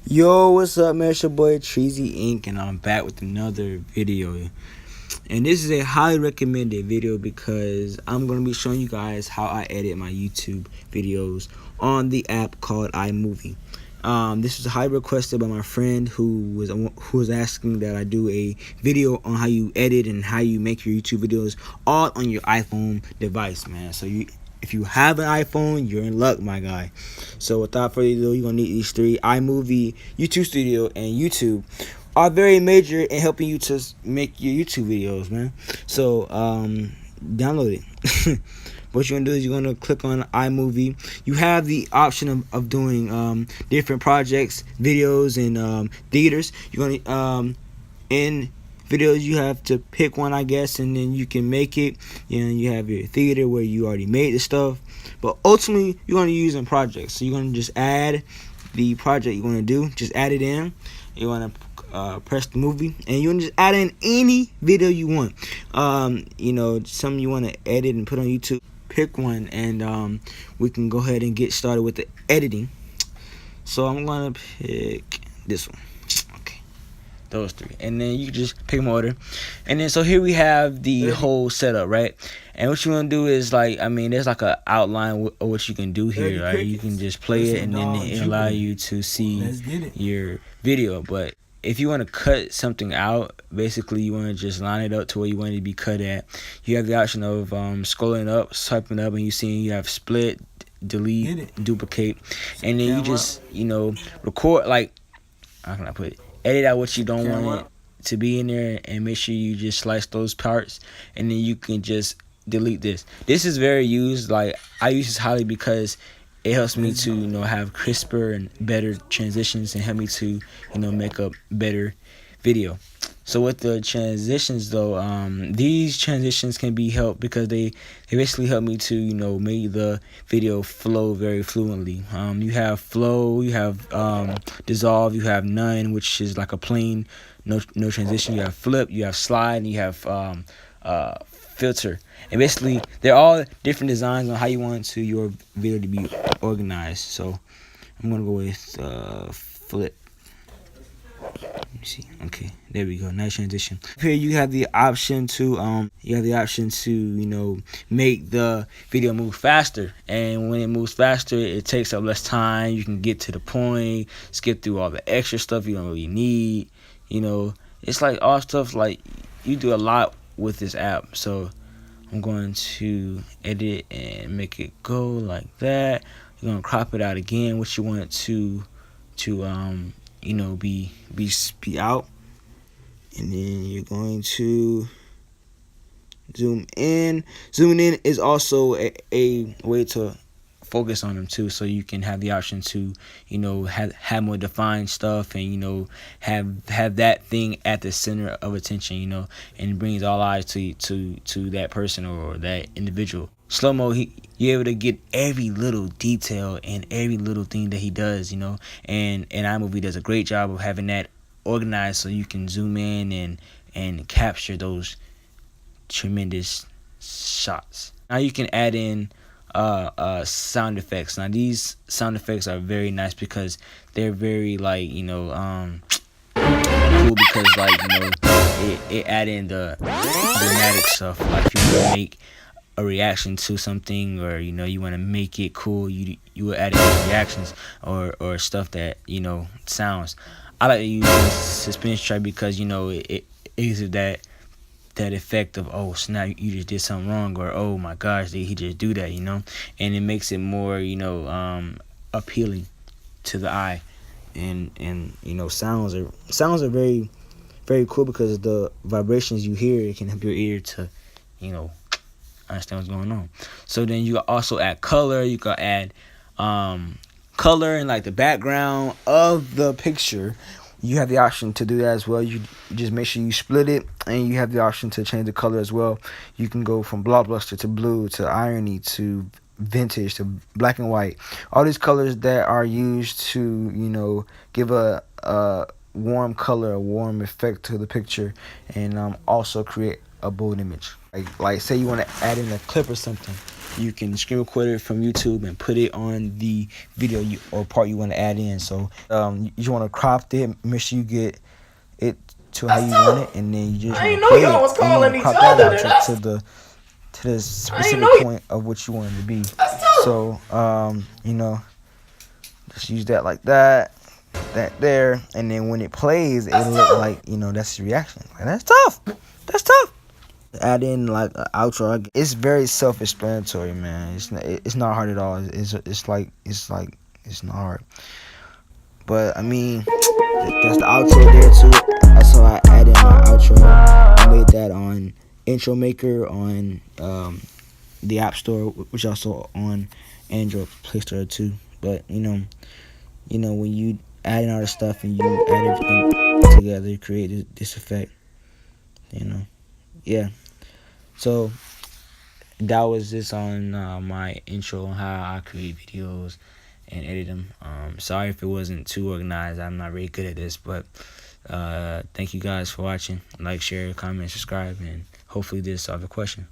Yo, what's up, man? It's your boy Treasy Inc. and I'm back with another video. And this is a highly recommended video because I'm going to be showing you guys how I edit my YouTube videos on the app called iMovie. This was highly requested by my friend who was asking that I do a video on how you edit and how you make your YouTube videos all on your iPhone device, man. So if you have an iPhone, you're in luck, my guy. So without further ado, you're gonna need these three: iMovie, YouTube Studio, and YouTube. Are very major in helping you to make your YouTube videos, man. So download it. What you're gonna do is you're gonna click on iMovie. You have the option of doing different projects, videos, and theaters. You're gonna in videos you have to pick one, I guess, and then you can make it. You have your theater where you already made the stuff, but ultimately you're going to use in projects. So you're going to just add the project you're going to do, just add it in. You're going to press the movie, and you're going to just add in any video you want. Something you want to edit and put on YouTube. Pick one, and we can go ahead and get started with the editing. So I'm going to pick this one. Those three, and then you just pick them order. And then so here we have the whole setup, right? And what you want to do is there's like a outline of what you can do here, right? You can just play it, and then it allow you to see your video. But if you want to cut something out, basically you want to just line it up to where you want it to be cut at. You have the option of scrolling up, swiping up, and you have split, delete, duplicate, and then you just record. Like, how can I put it? Edit out what you don't want it to be in there, and make sure you just slice those parts, and then you can just delete this. This is very used. Like, I use this highly because it helps me to have crisper and better transitions, and help me to make a better video. So with the transitions though, these transitions can be helped because they basically help me to make the video flow very fluently. You have flow, you have dissolve, you have none, which is like a plain no transition. You have flip, you have slide, and you have filter. And basically they're all different designs on how you want your video to be organized. So I'm gonna go with flip. Let me see. Okay, there we go. Nice transition. Here you have the option to make the video move faster. And when it moves faster, it takes up less time. You can get to the point, skip through all the extra stuff you don't really need. It's like all stuff like you do a lot with this app. So I'm going to edit and make it go like that. You're gonna crop it out again, what you want it to be out, and then you're going to zoom in. Zooming in is also a way to focus on them too, so you can have the option to have more defined stuff, and have that thing at the center of attention, and it brings all eyes to that person or that individual. Slow mo, you're able to get every little detail and every little thing that he does, and iMovie does a great job of having that organized so you can zoom in and capture those tremendous shots. Now you can add in sound effects. Now these sound effects are very nice because they're very cool, because it add in the dramatic stuff. Like if you want to make a reaction to something, or you want to make it cool, you will add in reactions or stuff that sounds. I like to use suspense track because it gives that effect of, oh snap, you just did something wrong, or oh my gosh, did he just do that, and it makes it more appealing to the eye. And sounds are very, very cool because of the vibrations you hear. It can help your ear to understand what's going on. So then you also add color. You can add color in like the background of the picture. You have the option to do that as well. You just make sure you split it, and you have the option to change the color as well. You can go from blockbuster to blue to irony to vintage to black and white. All these colors that are used to give a warm color, a warm effect to the picture, and also create a bold image. Like say you want to add in a clip or something. you can screen record it from YouTube and put it on the video or part you want to add in. So you just want to crop it, make sure you get it to how you want it, and then you just want to play it, and you crop that out to the specific point of what you want it to be. So you know, just use that like that there, and then when it plays, it'll look like, you know, that's the reaction. Like, that's tough. That's tough. Add in like an outro. It's very self-explanatory, man. It's not hard at all. It's not hard. But I mean, that's the outro there too. That's how I added my outro. I made that on Intro Maker on the App Store, which also on Android Play Store too. But you know when you add in all the stuff and you add everything together, you create this effect. You know, yeah. So that was just on my intro on how I create videos and edit them. Sorry if it wasn't too organized. I'm not really good at this, but thank you guys for watching. Like, share, comment, subscribe, and hopefully this solved the question.